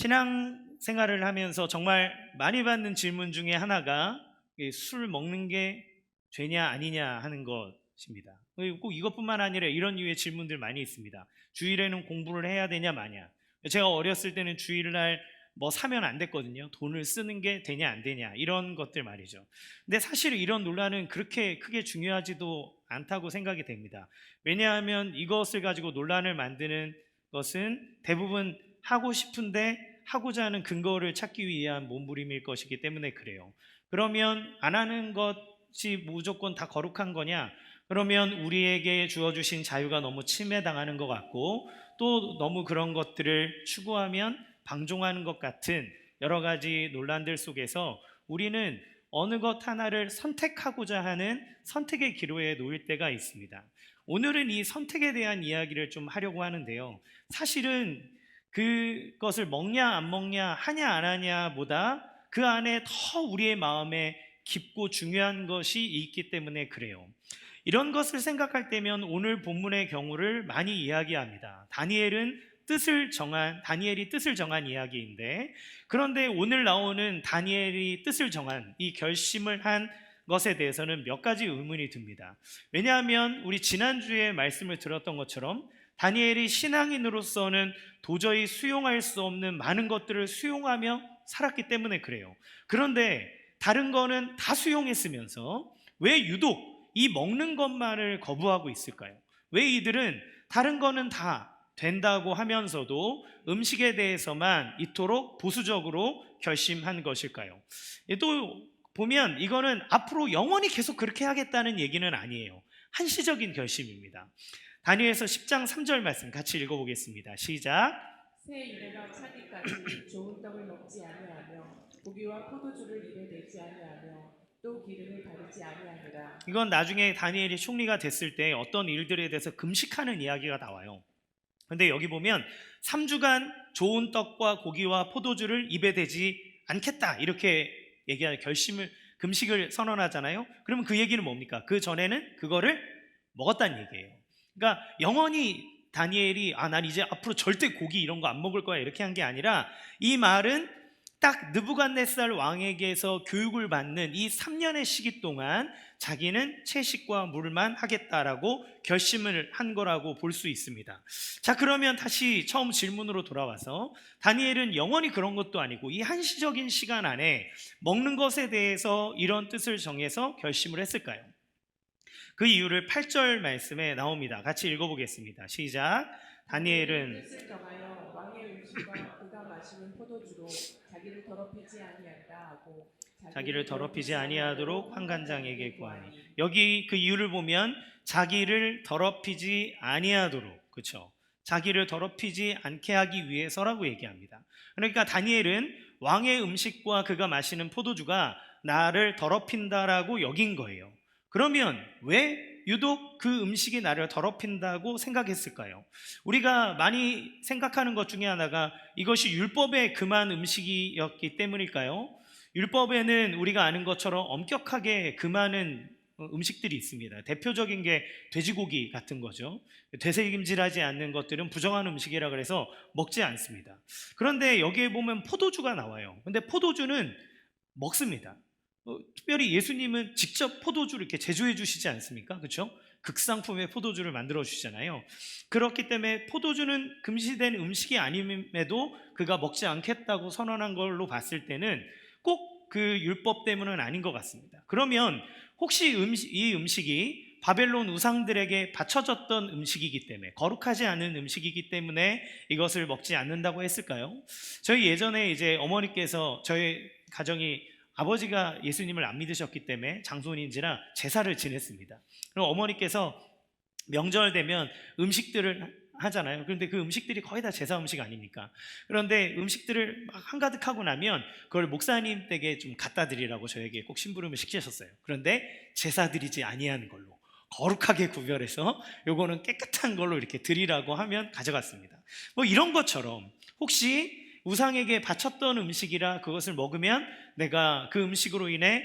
신앙생활을 하면서 정말 많이 받는 질문 중에 하나가 술 먹는 게 죄냐 아니냐 하는 것입니다. 꼭 이것뿐만 아니라 이런 류의 질문들 많이 있습니다. 주일에는 공부를 해야 되냐 마냐. 제가 어렸을 때는 주일날 뭐 사면 안 됐거든요. 돈을 쓰는 게 되냐 안 되냐 이런 것들 말이죠. 근데 사실 이런 논란은 그렇게 크게 중요하지도 않다고 생각이 됩니다. 왜냐하면 이것을 가지고 논란을 만드는 것은 대부분 하고 싶은데 하고자 하는 근거를 찾기 위한 몸부림일 것이기 때문에 그래요. 그러면 안 하는 것이 무조건 다 거룩한 거냐? 그러면 우리에게 주어주신 자유가 너무 침해당하는 것 같고, 또 너무 그런 것들을 추구하면 방종하는 것 같은 여러 가지 논란들 속에서 우리는 어느 것 하나를 선택하고자 하는 선택의 기로에 놓일 때가 있습니다. 오늘은 이 선택에 대한 이야기를 좀 하려고 하는데요. 사실은 그것을 먹냐 안 먹냐 하냐 안 하냐보다 그 안에 더 우리의 마음에 깊고 중요한 것이 있기 때문에 그래요. 이런 것을 생각할 때면 오늘 본문의 경우를 많이 이야기합니다. 다니엘이 뜻을 정한 이야기인데, 그런데 오늘 나오는 다니엘이 뜻을 정한 이 결심을 한 것에 대해서는 몇 가지 의문이 듭니다. 왜냐하면 우리 지난주에 말씀을 들었던 것처럼 다니엘이 신앙인으로서는 도저히 수용할 수 없는 많은 것들을 수용하며 살았기 때문에 그래요. 그런데 다른 거는 다 수용했으면서 왜 유독 이 먹는 것만을 거부하고 있을까요? 왜 이들은 다른 거는 다 된다고 하면서도 음식에 대해서만 이토록 보수적으로 결심한 것일까요? 또 보면 이거는 앞으로 영원히 계속 그렇게 하겠다는 얘기는 아니에요. 한시적인 결심입니다. 다니엘서 10장 3절 말씀 같이 읽어보겠습니다. 시작. 새 이래가 차기까지 좋은 떡을 먹지 아니하며 고기와 포도주를 입에 대지 아니하며 또 기름을 바르지 아니하니라. 이건 나중에 다니엘이 총리가 됐을 때 어떤 일들에 대해서 금식하는 이야기가 나와요. 근데 여기 보면 3주간 좋은 떡과 고기와 포도주를 입에 대지 않겠다 이렇게 얘기하는 금식을 선언하잖아요. 그러면 그 얘기는 뭡니까? 그 전에는 그거를 먹었다는 얘기예요. 그러니까 영원히 다니엘이 난 이제 앞으로 절대 고기 이런 거 안 먹을 거야 이렇게 한 게 아니라, 이 말은 딱 느부갓네살 왕에게서 교육을 받는 이 3년의 시기 동안 자기는 채식과 물만 하겠다라고 결심을 한 거라고 볼 수 있습니다. 자, 그러면 다시 처음 질문으로 돌아와서 다니엘은 영원히 그런 것도 아니고 이 한시적인 시간 안에 먹는 것에 대해서 이런 뜻을 정해서 결심을 했을까요? 그 이유를 8절 말씀에 나옵니다. 같이 읽어보겠습니다. 시작. 다니엘은 뜻을 정하여 왕의 음식과 그가 마시는 포도주로 자기를 더럽히지 아니한다 하고 자기를 더럽히지 아니하도록 환관장에게 구하니. 여기 그 이유를 보면 자기를 더럽히지 아니하도록, 그렇죠? 자기를 더럽히지 않게 하기 위해서라고 얘기합니다. 그러니까 다니엘은 왕의 음식과 그가 마시는 포도주가 나를 더럽힌다라고 여긴 거예요. 그러면 왜 유독 그 음식이 나를 더럽힌다고 생각했을까요? 우리가 많이 생각하는 것 중에 하나가 이것이 율법에 금한 음식이었기 때문일까요? 율법에는 우리가 아는 것처럼 엄격하게 금하는 음식들이 있습니다. 대표적인 게 돼지고기 같은 거죠. 되새김질하지 않는 것들은 부정한 음식이라 그래서 먹지 않습니다. 그런데 여기에 보면 포도주가 나와요. 근데 포도주는 먹습니다. 특별히 예수님은 직접 포도주를 이렇게 제조해 주시지 않습니까? 그렇죠? 극상품의 포도주를 만들어 주시잖아요. 그렇기 때문에 포도주는 금지된 음식이 아님에도 그가 먹지 않겠다고 선언한 걸로 봤을 때는 꼭 그 율법 때문은 아닌 것 같습니다. 그러면 혹시 이 음식이 바벨론 우상들에게 바쳐졌던 음식이기 때문에, 거룩하지 않은 음식이기 때문에 이것을 먹지 않는다고 했을까요? 저희 예전에 이제 어머니께서, 저희 가정이 아버지가 예수님을 안 믿으셨기 때문에 장손인지라 제사를 지냈습니다. 그럼 어머니께서 명절 되면 음식들을 하잖아요. 그런데 그 음식들이 거의 다 제사 음식 아닙니까? 그런데 음식들을 막 한가득 하고 나면 그걸 목사님 댁에 좀 갖다 드리라고 저에게 꼭 심부름을 시키셨어요. 그런데 제사 드리지 아니한 걸로 거룩하게 구별해서 요거는 깨끗한 걸로 이렇게 드리라고 하면 가져갔습니다. 뭐 이런 것처럼 혹시 우상에게 바쳤던 음식이라 그것을 먹으면 내가 그 음식으로 인해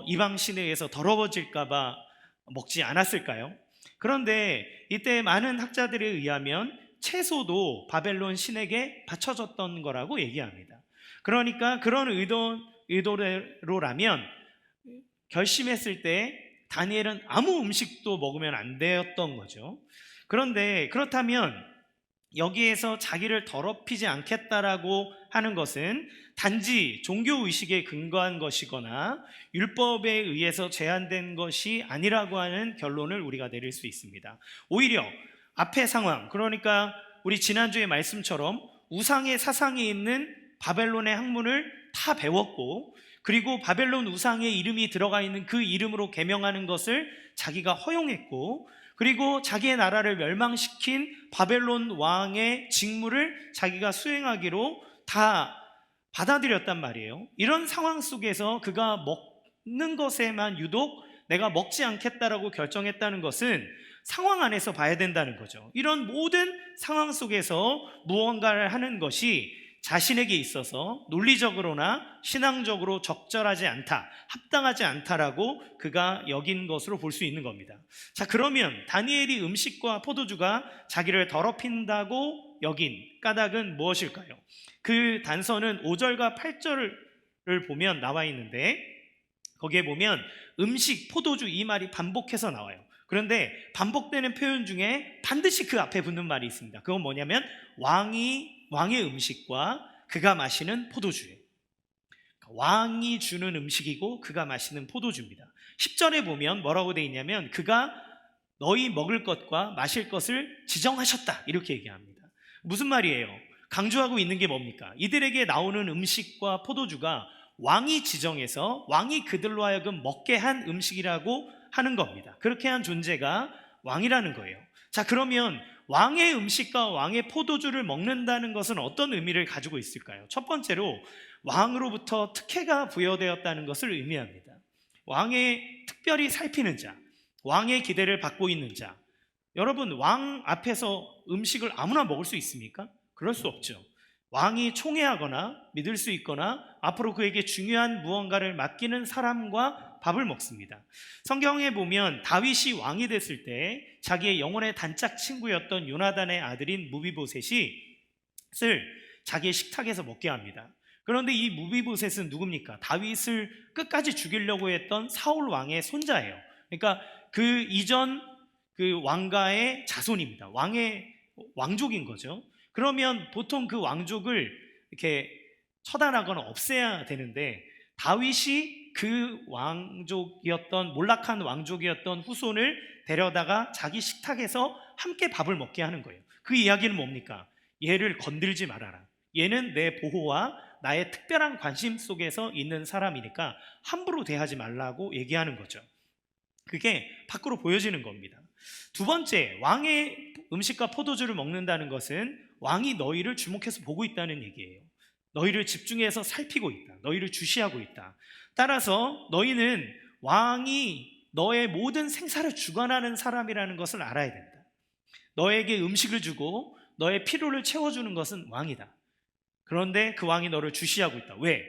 이방 신에 의해서 더러워질까 봐 먹지 않았을까요? 그런데 이때 많은 학자들에 의하면 채소도 바벨론 신에게 바쳐졌던 거라고 얘기합니다. 그러니까 그런 의도로라면 결심했을 때 다니엘은 아무 음식도 먹으면 안 되었던 거죠. 그런데 그렇다면 여기에서 자기를 더럽히지 않겠다라고 하는 것은 단지 종교의식에 근거한 것이거나 율법에 의해서 제한된 것이 아니라고 하는 결론을 우리가 내릴 수 있습니다. 오히려 앞의 상황, 그러니까 우리 지난주의 말씀처럼 우상의 사상이 있는 바벨론의 학문을 다 배웠고, 그리고 바벨론 우상의 이름이 들어가 있는 그 이름으로 계명하는 것을 자기가 허용했고, 그리고 자기의 나라를 멸망시킨 바벨론 왕의 직무를 자기가 수행하기로 다 받아들였단 말이에요. 이런 상황 속에서 그가 먹는 것에만 유독 내가 먹지 않겠다라고 결정했다는 것은 상황 안에서 봐야 된다는 거죠. 이런 모든 상황 속에서 무언가를 하는 것이 자신에게 있어서 논리적으로나 신앙적으로 적절하지 않다, 합당하지 않다라고 그가 여긴 것으로 볼 수 있는 겁니다. 자, 그러면 다니엘이 음식과 포도주가 자기를 더럽힌다고 여긴 까닭은 무엇일까요? 그 단서는 5절과 8절을 보면 나와 있는데, 거기에 보면 음식, 포도주 이 말이 반복해서 나와요. 그런데 반복되는 표현 중에 반드시 그 앞에 붙는 말이 있습니다. 그건 뭐냐면 왕의 음식과 그가 마시는 포도주예요. 왕이 주는 음식이고 그가 마시는 포도주입니다. 10절에 보면 뭐라고 되어 있냐면 그가 너희 먹을 것과 마실 것을 지정하셨다, 이렇게 얘기합니다. 무슨 말이에요? 강조하고 있는 게 뭡니까? 이들에게 나오는 음식과 포도주가 왕이 지정해서 왕이 그들로 하여금 먹게 한 음식이라고 하는 겁니다. 그렇게 한 존재가 왕이라는 거예요. 자, 그러면 왕의 음식과 왕의 포도주를 먹는다는 것은 어떤 의미를 가지고 있을까요? 첫 번째로 왕으로부터 특혜가 부여되었다는 것을 의미합니다. 왕의 특별히 살피는 자, 왕의 기대를 받고 있는 자. 여러분, 왕 앞에서 음식을 아무나 먹을 수 있습니까? 그럴 수 없죠. 왕이 총애하거나 믿을 수 있거나 앞으로 그에게 중요한 무언가를 맡기는 사람과 밥을 먹습니다. 성경에 보면 다윗이 왕이 됐을 때 자기의 영혼의 단짝 친구였던 요나단의 아들인 무비보셋이 자기의 식탁에서 먹게 합니다. 그런데 이 무비보셋은 누굽니까? 다윗을 끝까지 죽이려고 했던 사울 왕의 손자예요. 그러니까 그 이전 그 왕가의 자손입니다. 왕족인 거죠. 그러면 보통 그 왕족을 이렇게 처단하거나 없애야 되는데, 다윗이 그 몰락한 왕족이었던 후손을 데려다가 자기 식탁에서 함께 밥을 먹게 하는 거예요. 그 이야기는 뭡니까? 얘를 건들지 말아라. 얘는 내 보호와 나의 특별한 관심 속에서 있는 사람이니까 함부로 대하지 말라고 얘기하는 거죠. 그게 밖으로 보여지는 겁니다. 두 번째, 왕의 음식과 포도주를 먹는다는 것은 왕이 너희를 주목해서 보고 있다는 얘기예요. 너희를 집중해서 살피고 있다. 너희를 주시하고 있다. 따라서 너희는 왕이 너의 모든 생사를 주관하는 사람이라는 것을 알아야 된다. 너에게 음식을 주고 너의 필요를 채워주는 것은 왕이다. 그런데 그 왕이 너를 주시하고 있다. 왜?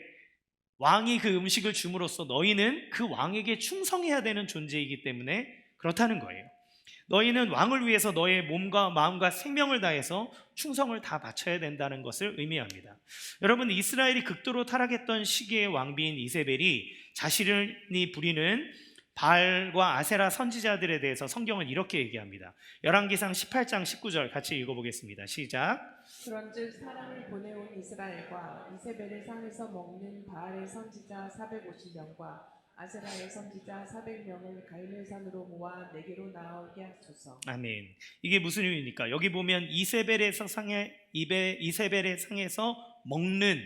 왕이 그 음식을 줌으로써 너희는 그 왕에게 충성해야 되는 존재이기 때문에 그렇다는 거예요. 너희는 왕을 위해서 너의 몸과 마음과 생명을 다해서 충성을 다 바쳐야 된다는 것을 의미합니다. 여러분, 이스라엘이 극도로 타락했던 시기의 왕비인 이세벨이 자신이 부리는 바알과 아세라 선지자들에 대해서 성경은 이렇게 얘기합니다. 열왕기상 18장 19절 같이 읽어보겠습니다. 시작. 그런즉 사람을 보내온 이스라엘과 이세벨의 상에서 먹는 바알의 선지자 450명과 아세라의 선지자 400명을 갈멜산으로 모아 내게로 나오게 하소서. 아멘. 이게 무슨 의미입니까? 여기 보면 이세벨의 상에서 먹는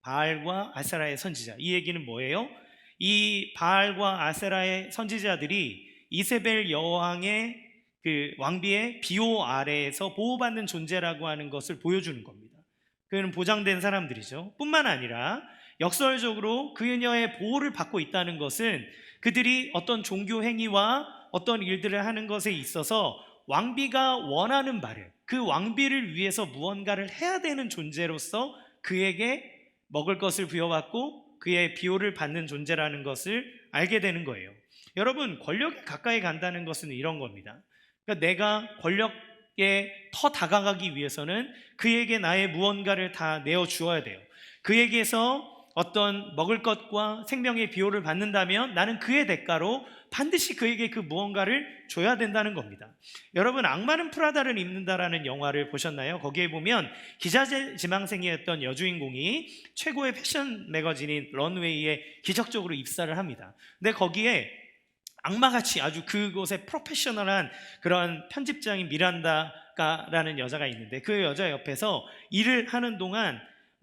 바알과 아세라의 선지자, 이 얘기는 뭐예요? 이 바알과 아세라의 선지자들이 이세벨 여왕의 그 왕비의 비호 아래에서 보호받는 존재라고 하는 것을 보여주는 겁니다. 그는 보장된 사람들이죠. 뿐만 아니라 역설적으로 그녀의 보호를 받고 있다는 것은 그들이 어떤 종교 행위와 어떤 일들을 하는 것에 있어서 왕비가 원하는 바를, 그 왕비를 위해서 무언가를 해야 되는 존재로서 그에게 먹을 것을 부여받고 그의 비호를 받는 존재라는 것을 알게 되는 거예요. 여러분, 권력에 가까이 간다는 것은 이런 겁니다. 그러니까 내가 권력 더 다가가기 위해서는 그에게 나의 무언가를 다 내어 주어야 돼요. 그에게서 어떤 먹을 것과 생명의 비호를 받는다면 나는 그의 대가로 반드시 그에게 그 무언가를 줘야 된다는 겁니다. 여러분, 악마는 프라다를 입는다라는 영화를 보셨나요? 거기에 보면 기자지망생이었던 여주인공이 최고의 패션 매거진인 런웨이에 기적적으로 입사를 합니다. 근데 거기에 악마같이 아주 그곳의 프로페셔널한 그런 편집장인 미란다라는 여자가 있는데, 그 여자 옆에서 일을 하는 동안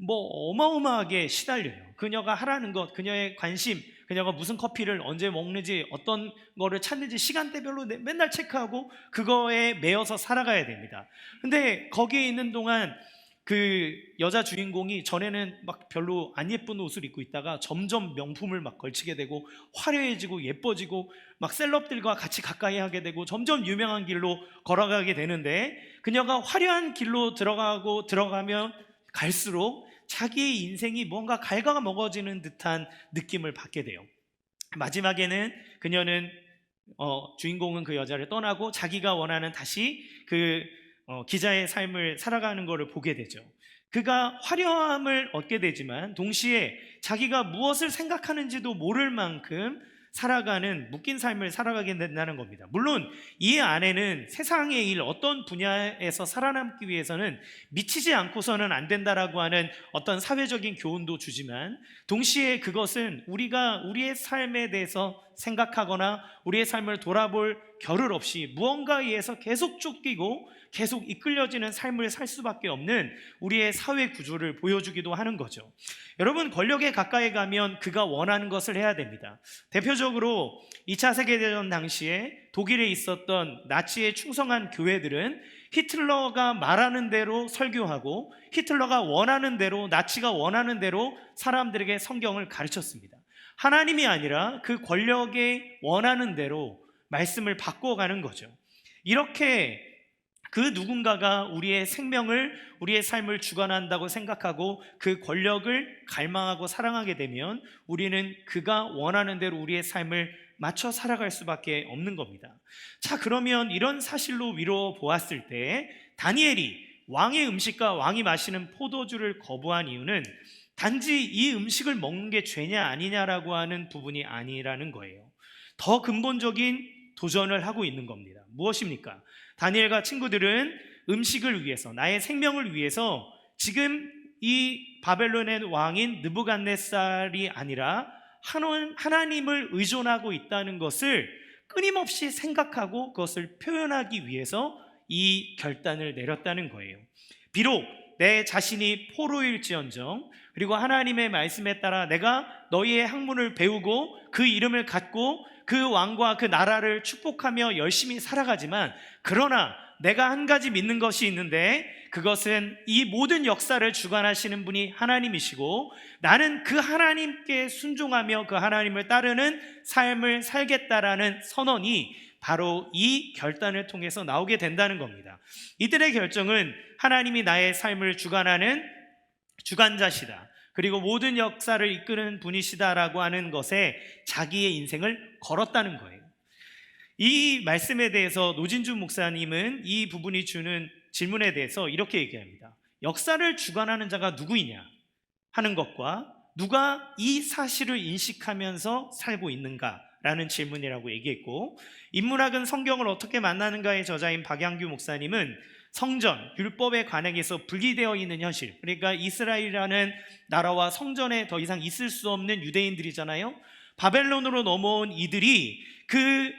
어마어마하게 시달려요. 그녀가 하라는 것, 그녀의 관심, 그녀가 무슨 커피를 언제 먹는지, 어떤 거를 찾는지 시간대별로 맨날 체크하고 그거에 매여서 살아가야 됩니다. 근데 거기에 있는 동안 그 여자 주인공이 전에는 막 별로 안 예쁜 옷을 입고 있다가 점점 명품을 막 걸치게 되고 화려해지고 예뻐지고 막 셀럽들과 같이 가까이 하게 되고 점점 유명한 길로 걸어가게 되는데, 그녀가 화려한 길로 들어가면 갈수록 자기의 인생이 뭔가 갉아먹어지는 듯한 느낌을 받게 돼요. 마지막에는 그녀는 주인공은 그 여자를 떠나고 자기가 원하는 다시 그 기자의 삶을 살아가는 것을 보게 되죠. 그가 화려함을 얻게 되지만 동시에 자기가 무엇을 생각하는지도 모를 만큼 살아가는 묶인 삶을 살아가게 된다는 겁니다. 물론 이 안에는 세상의 일, 어떤 분야에서 살아남기 위해서는 미치지 않고서는 안 된다라고 하는 어떤 사회적인 교훈도 주지만, 동시에 그것은 우리가 우리의 삶에 대해서 생각하거나 우리의 삶을 돌아볼 겨를 없이 무언가에 의해서 계속 쫓기고 계속 이끌려지는 삶을 살 수밖에 없는 우리의 사회 구조를 보여주기도 하는 거죠. 여러분, 권력에 가까이 가면 그가 원하는 것을 해야 됩니다. 대표적으로 2차 세계대전 당시에 독일에 있었던 나치에 충성한 교회들은 히틀러가 말하는 대로 설교하고 히틀러가 원하는 대로, 나치가 원하는 대로 사람들에게 성경을 가르쳤습니다. 하나님이 아니라 그 권력의 원하는 대로 말씀을 바꿔가는 거죠. 이렇게 그 누군가가 우리의 생명을, 우리의 삶을 주관한다고 생각하고 그 권력을 갈망하고 사랑하게 되면 우리는 그가 원하는 대로 우리의 삶을 맞춰 살아갈 수밖에 없는 겁니다. 자, 그러면 이런 사실로 미루어 보았을 때 다니엘이 왕의 음식과 왕이 마시는 포도주를 거부한 이유는 단지 이 음식을 먹는 게 죄냐 아니냐라고 하는 부분이 아니라는 거예요. 더 근본적인 도전을 하고 있는 겁니다. 무엇입니까? 다니엘과 친구들은 음식을 위해서, 나의 생명을 위해서 지금 이 바벨론의 왕인 느부갓네살이 아니라 하나님을 의존하고 있다는 것을 끊임없이 생각하고 그것을 표현하기 위해서 이 결단을 내렸다는 거예요. 비록 내 자신이 포로일지언정, 그리고 하나님의 말씀에 따라 내가 너희의 학문을 배우고 그 이름을 갖고 그 왕과 그 나라를 축복하며 열심히 살아가지만, 그러나 내가 한 가지 믿는 것이 있는데 그것은 이 모든 역사를 주관하시는 분이 하나님이시고 나는 그 하나님께 순종하며 그 하나님을 따르는 삶을 살겠다라는 선언이 바로 이 결단을 통해서 나오게 된다는 겁니다. 이들의 결정은 하나님이 나의 삶을 주관하는 주관자시다, 그리고 모든 역사를 이끄는 분이시다라고 하는 것에 자기의 인생을 걸었다는 거예요. 이 말씀에 대해서 노진주 목사님은 이 부분이 주는 질문에 대해서 이렇게 얘기합니다. 역사를 주관하는 자가 누구이냐 하는 것과 누가 이 사실을 인식하면서 살고 있는가라는 질문이라고 얘기했고, 인문학은 성경을 어떻게 만나는가의 저자인 박양규 목사님은 성전, 율법의 관행에서 분리되어 있는 현실, 그러니까 이스라엘이라는 나라와 성전에 더 이상 있을 수 없는 유대인들이잖아요. 바벨론으로 넘어온 이들이 그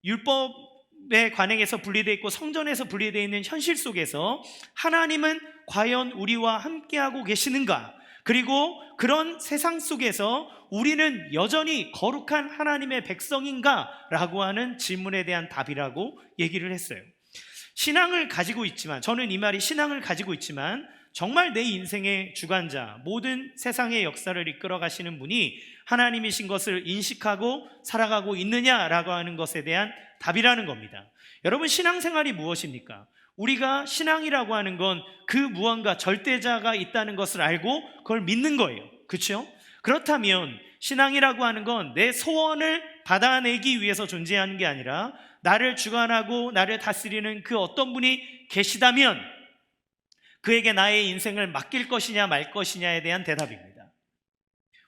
율법의 관행에서 분리되어 있고 성전에서 분리되어 있는 현실 속에서 하나님은 과연 우리와 함께하고 계시는가, 그리고 그런 세상 속에서 우리는 여전히 거룩한 하나님의 백성인가 라고 하는 질문에 대한 답이라고 얘기를 했어요. 신앙을 가지고 있지만, 저는 이 말이 신앙을 가지고 있지만 정말 내 인생의 주관자, 모든 세상의 역사를 이끌어 가시는 분이 하나님이신 것을 인식하고 살아가고 있느냐라고 하는 것에 대한 답이라는 겁니다. 여러분, 신앙생활이 무엇입니까? 우리가 신앙이라고 하는 건 그 무언가 절대자가 있다는 것을 알고 그걸 믿는 거예요. 그렇죠? 그렇다면 신앙이라고 하는 건 내 소원을 받아내기 위해서 존재하는 게 아니라 나를 주관하고 나를 다스리는 그 어떤 분이 계시다면 그에게 나의 인생을 맡길 것이냐 말 것이냐에 대한 대답입니다.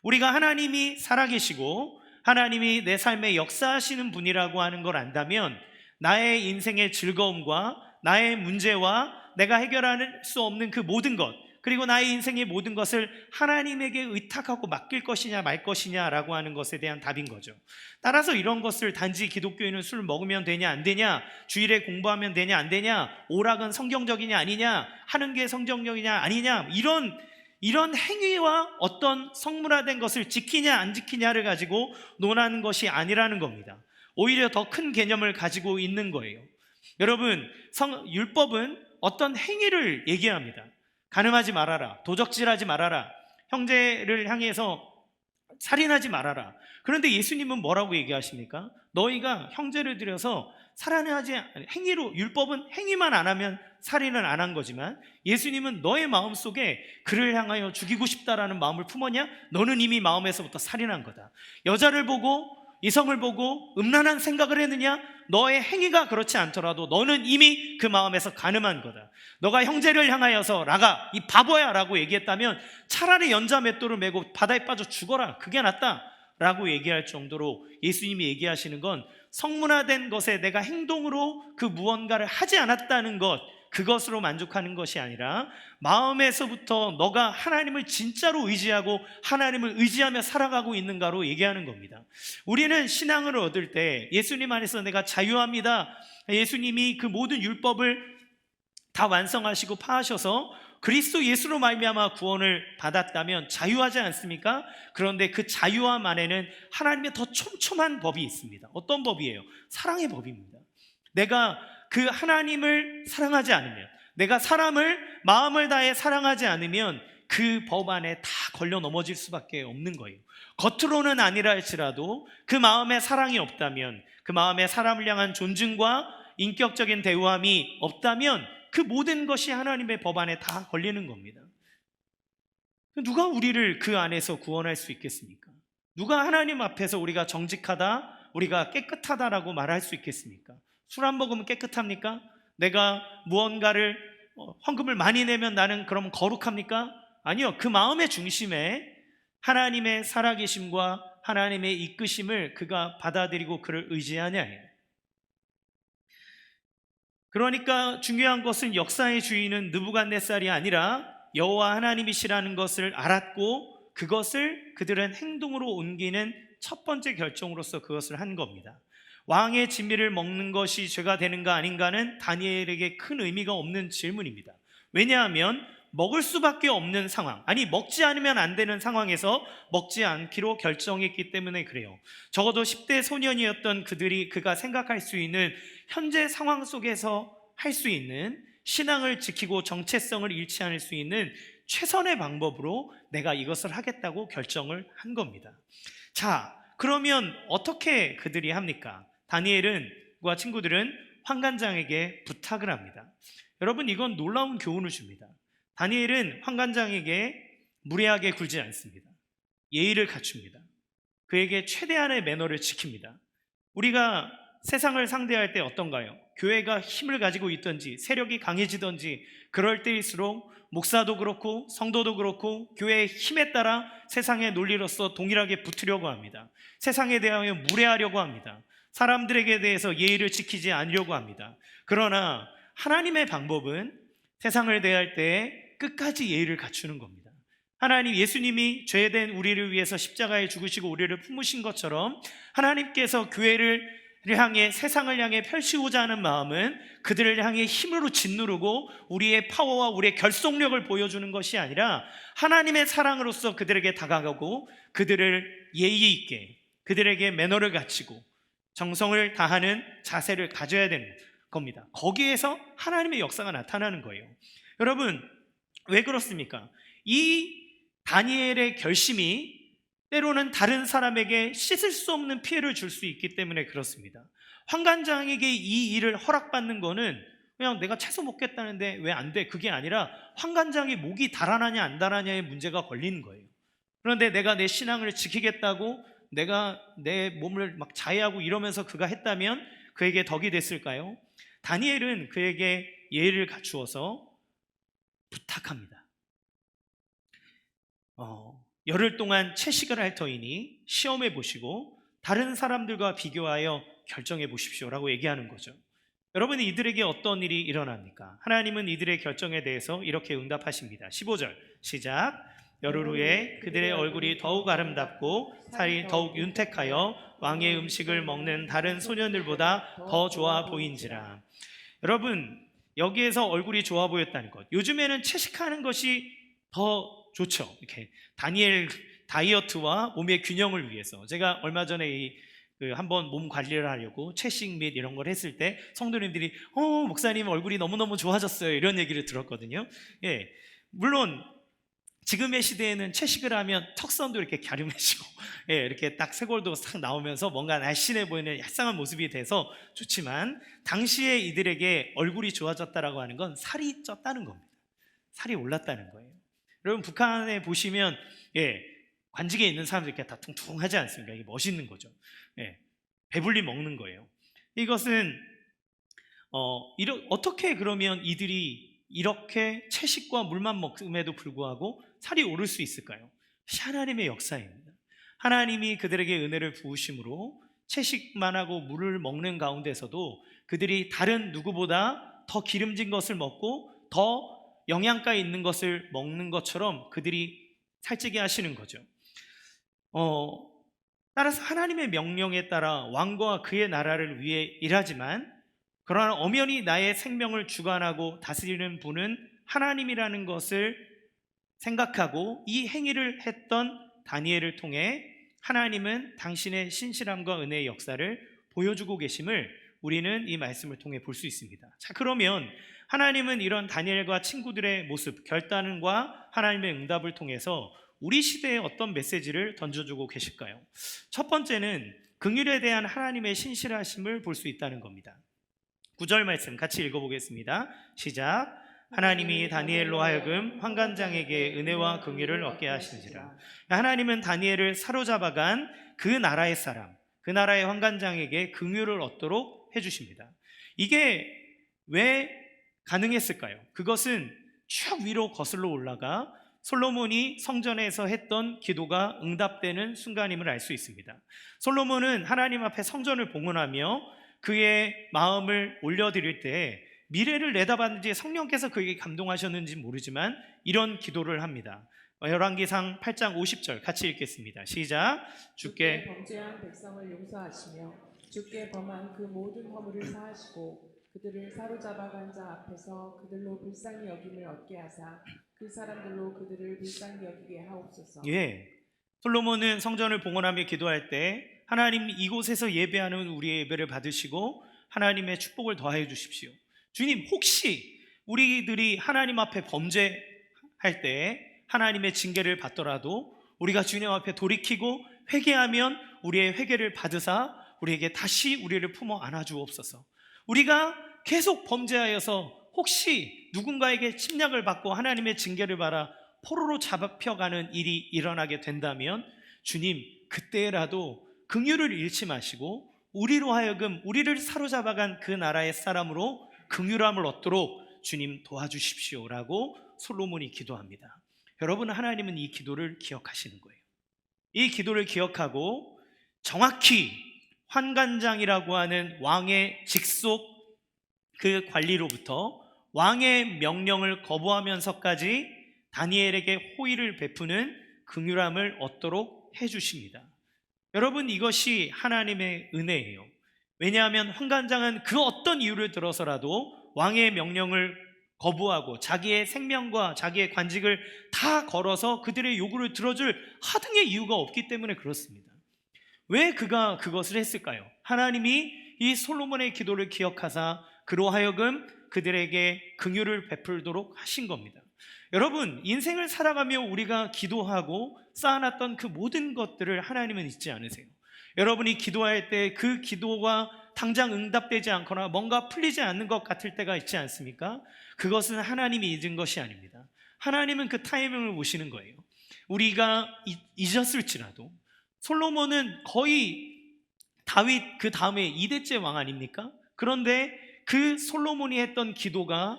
우리가 하나님이 살아계시고 하나님이 내 삶에 역사하시는 분이라고 하는 걸 안다면 나의 인생의 즐거움과 나의 문제와 내가 해결할 수 없는 그 모든 것, 그리고 나의 인생의 모든 것을 하나님에게 의탁하고 맡길 것이냐 말 것이냐라고 하는 것에 대한 답인 거죠. 따라서 이런 것을 단지 기독교인은 술 먹으면 되냐 안 되냐, 주일에 공부하면 되냐 안 되냐, 오락은 성경적이냐 아니냐, 하는 게 성경적이냐 아니냐, 이런 행위와 어떤 성문화된 것을 지키냐 안 지키냐를 가지고 논하는 것이 아니라는 겁니다. 오히려 더 큰 개념을 가지고 있는 거예요. 여러분, 율법은 어떤 행위를 얘기합니다. 간음하지 말아라, 도적질하지 말아라, 형제를 향해서 살인하지 말아라. 그런데 예수님은 뭐라고 얘기하십니까? 너희가 형제를 들여서 행위로, 율법은 행위만 안 하면 살인을 안 한 거지만 예수님은 너의 마음속에 그를 향하여 죽이고 싶다라는 마음을 품었냐? 너는 이미 마음에서부터 살인한 거다. 여자를 보고, 이성을 보고 음란한 생각을 했느냐? 너의 행위가 그렇지 않더라도 너는 이미 그 마음에서 간음한 거다. 너가 형제를 향하여서 라가 이 바보야 라고 얘기했다면 차라리 연자맷돌을 메고 바다에 빠져 죽어라, 그게 낫다 라고 얘기할 정도로 예수님이 얘기하시는 건 성문화된 것에 내가 행동으로 그 무언가를 하지 않았다는 것, 그것으로 만족하는 것이 아니라 마음에서부터 너가 하나님을 진짜로 의지하고 하나님을 의지하며 살아가고 있는가로 얘기하는 겁니다. 우리는 신앙을 얻을 때 예수님 안에서 내가 자유합니다, 예수님이 그 모든 율법을 다 완성하시고 파하셔서 그리스도 예수로 말미암아 구원을 받았다면 자유하지 않습니까? 그런데 그 자유함 안에는 하나님의 더 촘촘한 법이 있습니다. 어떤 법이에요? 사랑의 법입니다. 내가 그 하나님을 사랑하지 않으면, 내가 사람을 마음을 다해 사랑하지 않으면 그 법 안에 다 걸려 넘어질 수밖에 없는 거예요. 겉으로는 아니라 할지라도 그 마음에 사랑이 없다면, 그 마음에 사람을 향한 존중과 인격적인 대우함이 없다면 그 모든 것이 하나님의 법 안에 다 걸리는 겁니다. 누가 우리를 그 안에서 구원할 수 있겠습니까? 누가 하나님 앞에서 우리가 정직하다, 우리가 깨끗하다라고 말할 수 있겠습니까? 술 안 먹으면 깨끗합니까? 내가 무언가를 헌금을 많이 내면 나는 그럼 거룩합니까? 아니요. 그 마음의 중심에 하나님의 살아계심과 하나님의 이끄심을 그가 받아들이고 그를 의지하냐예요. 그러니까 중요한 것은 역사의 주인은 느부갓네살이 아니라 여호와 하나님이시라는 것을 알았고 그것을 그들은 행동으로 옮기는 첫 번째 결정으로서 그것을 한 겁니다. 왕의 진미를 먹는 것이 죄가 되는가 아닌가는 다니엘에게 큰 의미가 없는 질문입니다. 왜냐하면 먹을 수밖에 없는 상황, 아니 먹지 않으면 안 되는 상황에서 먹지 않기로 결정했기 때문에 그래요. 적어도 10대 소년이었던 그가 생각할 수 있는 현재 상황 속에서 할 수 있는 신앙을 지키고 정체성을 잃지 않을 수 있는 최선의 방법으로 내가 이것을 하겠다고 결정을 한 겁니다. 자, 그러면 어떻게 그들이 합니까? 다니엘과 친구들은 환관장에게 부탁을 합니다. 여러분, 이건 놀라운 교훈을 줍니다. 다니엘은 환관장에게 무례하게 굴지 않습니다. 예의를 갖춥니다. 그에게 최대한의 매너를 지킵니다. 우리가 세상을 상대할 때 어떤가요? 교회가 힘을 가지고 있든지 세력이 강해지든지 그럴 때일수록 목사도 그렇고 성도도 그렇고 교회의 힘에 따라 세상의 논리로서 동일하게 붙으려고 합니다. 세상에 대하여 무례하려고 합니다. 사람들에게 대해서 예의를 지키지 않으려고 합니다. 그러나 하나님의 방법은 세상을 대할 때 끝까지 예의를 갖추는 겁니다. 하나님, 예수님이 죄된 우리를 위해서 십자가에 죽으시고 우리를 품으신 것처럼 하나님께서 교회를 향해, 세상을 향해 펼치고자 하는 마음은 그들을 향해 힘으로 짓누르고 우리의 파워와 우리의 결속력을 보여주는 것이 아니라 하나님의 사랑으로서 그들에게 다가가고 그들을 예의 있게, 그들에게 매너를 갖추고 정성을 다하는 자세를 가져야 되는 겁니다. 거기에서 하나님의 역사가 나타나는 거예요. 여러분, 왜 그렇습니까? 이 다니엘의 결심이 때로는 다른 사람에게 씻을 수 없는 피해를 줄 수 있기 때문에 그렇습니다. 환관장에게 이 일을 허락받는 거는 그냥 내가 채소 먹겠다는데 왜 안 돼? 그게 아니라 환관장이 목이 달아나냐 안 달아나냐의 문제가 걸리는 거예요. 그런데 내가 내 신앙을 지키겠다고 내가 내 몸을 막 자해하고 이러면서 그가 했다면 그에게 덕이 됐을까요? 다니엘은 그에게 예의를 갖추어서 부탁합니다. 열흘 동안 채식을 할 터이니 시험해 보시고 다른 사람들과 비교하여 결정해 보십시오라고 얘기하는 거죠. 여러분, 이들에게 어떤 일이 일어납니까? 하나님은 이들의 결정에 대해서 이렇게 응답하십니다. 15절 시작. 열흘 후에 그들의 얼굴이 더욱 아름답고 살이 더욱 윤택하여 왕의 음식을 먹는 다른 소년들보다 더 좋아 보인지라. 여러분, 여기에서 얼굴이 좋아 보였다는 것, 요즘에는 채식하는 것이 더 좋죠. 이렇게 다니엘 다이어트와 몸의 균형을 위해서. 제가 얼마 전에 한번 몸 관리를 하려고 채식 및 이런 걸 했을 때 성도님들이 목사님 얼굴이 너무너무 좋아졌어요 이런 얘기를 들었거든요. 예, 물론 지금의 시대에는 채식을 하면 턱선도 이렇게 갸름해지고 예, 이렇게 딱 쇄골도 싹 나오면서 뭔가 날씬해 보이는 얄쌍한 모습이 돼서 좋지만, 당시에 이들에게 얼굴이 좋아졌다라고 하는 건 살이 쪘다는 겁니다. 살이 올랐다는 거예요. 여러분, 북한에 보시면 관직에 있는 사람들 이렇게 다 퉁퉁하지 않습니까? 이게 멋있는 거죠. 배불리 먹는 거예요. 이것은 어떻게 그러면 이들이 이렇게 채식과 물만 먹음에도 불구하고 살이 오를 수 있을까요? 하나님의 역사입니다. 하나님이 그들에게 은혜를 부으심으로 채식만 하고 물을 먹는 가운데서도 그들이 다른 누구보다 더 기름진 것을 먹고 더 영양가 있는 것을 먹는 것처럼 그들이 살찌게 하시는 거죠. 따라서 하나님의 명령에 따라 왕과 그의 나라를 위해 일하지만, 그러나 엄연히 나의 생명을 주관하고 다스리는 분은 하나님이라는 것을 생각하고 이 행위를 했던 다니엘을 통해 하나님은 당신의 신실함과 은혜의 역사를 보여주고 계심을 우리는 이 말씀을 통해 볼 수 있습니다. 자, 그러면 하나님은 이런 다니엘과 친구들의 모습, 결단과 하나님의 응답을 통해서 우리 시대에 어떤 메시지를 던져주고 계실까요? 첫 번째는 긍휼에 대한 하나님의 신실하심을 볼 수 있다는 겁니다. 9절 말씀 같이 읽어보겠습니다. 시작. 하나님이 다니엘로 하여금 환관장에게 은혜와 긍휼을 얻게 하신지라. 하나님은 다니엘을 사로잡아간 그 나라의 사람, 그 나라의 환관장에게 긍휼을 얻도록 해주십니다. 이게 왜 가능했을까요? 그것은 쭉 위로 거슬러 올라가 솔로몬이 성전에서 했던 기도가 응답되는 순간임을 알 수 있습니다. 솔로몬은 하나님 앞에 성전을 봉헌하며 그의 마음을 올려드릴 때 미래를 내다봤는지 성령께서 그에게 감동하셨는지 모르지만 이런 기도를 합니다. 열왕기상 8장 50절 같이 읽겠습니다. 시작. 주께 범죄한 백성을 용서하시며 주께 범한 그 모든 허물을 사하시고 그들을 사로잡아간 자 앞에서 그들로 불쌍히 여김을 얻게 하사 그 사람들로 그들을 불쌍히 여기게 하옵소서. 솔로몬은 성전을 봉헌하며 기도할 때 하나님, 이곳에서 예배하는 우리의 예배를 받으시고 하나님의 축복을 더하여 주십시오. 주님, 혹시 우리들이 하나님 앞에 범죄할 때 하나님의 징계를 받더라도 우리가 주님 앞에 돌이키고 회개하면 우리의 회개를 받으사 우리에게 다시 우리를 품어 안아주옵소서. 우리가 계속 범죄하여서 혹시 누군가에게 침략을 받고 하나님의 징계를 받아 포로로 잡혀가는 일이 일어나게 된다면 주님, 그때라도 긍휼을 잃지 마시고 우리로 하여금 우리를 사로잡아간 그 나라의 사람으로 긍휼함을 얻도록 주님 도와주십시오라고 솔로몬이 기도합니다. 여러분, 하나님은 이 기도를 기억하시는 거예요. 이 기도를 기억하고 정확히 환관장이라고 하는 왕의 직속 그 관리로부터 왕의 명령을 거부하면서까지 다니엘에게 호의를 베푸는 긍휼함을 얻도록 해주십니다. 여러분, 이것이 하나님의 은혜예요. 왜냐하면 환관장은 그 어떤 이유를 들어서라도 왕의 명령을 거부하고 자기의 생명과 자기의 관직을 다 걸어서 그들의 요구를 들어줄 하등의 이유가 없기 때문에 그렇습니다. 왜 그가 그것을 했을까요? 하나님이 이 솔로몬의 기도를 기억하사 그로 하여금 그들에게 긍휼을 베풀도록 하신 겁니다. 여러분, 인생을 살아가며 우리가 기도하고 쌓아놨던 그 모든 것들을 하나님은 잊지 않으세요. 여러분이 기도할 때 그 기도가 당장 응답되지 않거나 뭔가 풀리지 않는 것 같을 때가 있지 않습니까? 그것은 하나님이 잊은 것이 아닙니다. 하나님은 그 타이밍을 보시는 거예요. 우리가 잊었을지라도 솔로몬은 거의 다윗 그 다음에 2대째 왕 아닙니까? 그런데 그 솔로몬이 했던 기도가,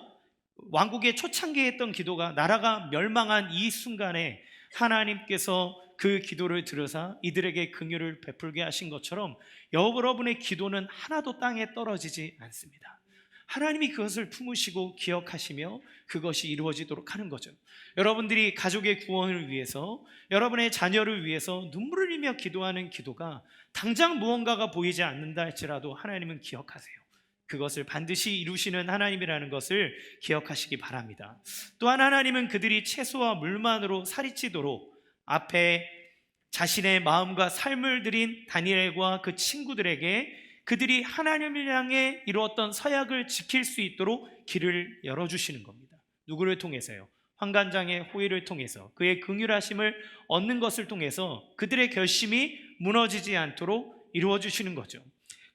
왕국의 초창기에 했던 기도가 나라가 멸망한 이 순간에 하나님께서 그 기도를 들으사 이들에게 긍휼을 베풀게 하신 것처럼 여러분의 기도는 하나도 땅에 떨어지지 않습니다. 하나님이 그것을 품으시고 기억하시며 그것이 이루어지도록 하는 거죠. 여러분들이 가족의 구원을 위해서, 여러분의 자녀를 위해서 눈물을 흘리며 기도하는 기도가 당장 무언가가 보이지 않는다 할지라도 하나님은 기억하세요. 그것을 반드시 이루시는 하나님이라는 것을 기억하시기 바랍니다. 또한 하나님은 그들이 채소와 물만으로 살이 찌도록 앞에 자신의 마음과 삶을 드린 다니엘과 그 친구들에게 그들이 하나님을 향해 이루었던 서약을 지킬 수 있도록 길을 열어주시는 겁니다. 누구를 통해서요? 환관장의 호의를 통해서, 그의 긍휼하심을 얻는 것을 통해서 그들의 결심이 무너지지 않도록 이루어주시는 거죠.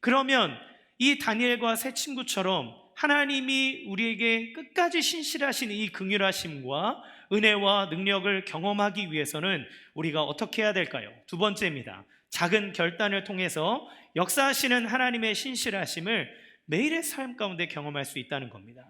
그러면 이 다니엘과 세 친구처럼 하나님이 우리에게 끝까지 신실하신 이 긍휼하심과 은혜와 능력을 경험하기 위해서는 우리가 어떻게 해야 될까요? 두 번째입니다. 작은 결단을 통해서 역사하시는 하나님의 신실하심을 매일의 삶 가운데 경험할 수 있다는 겁니다.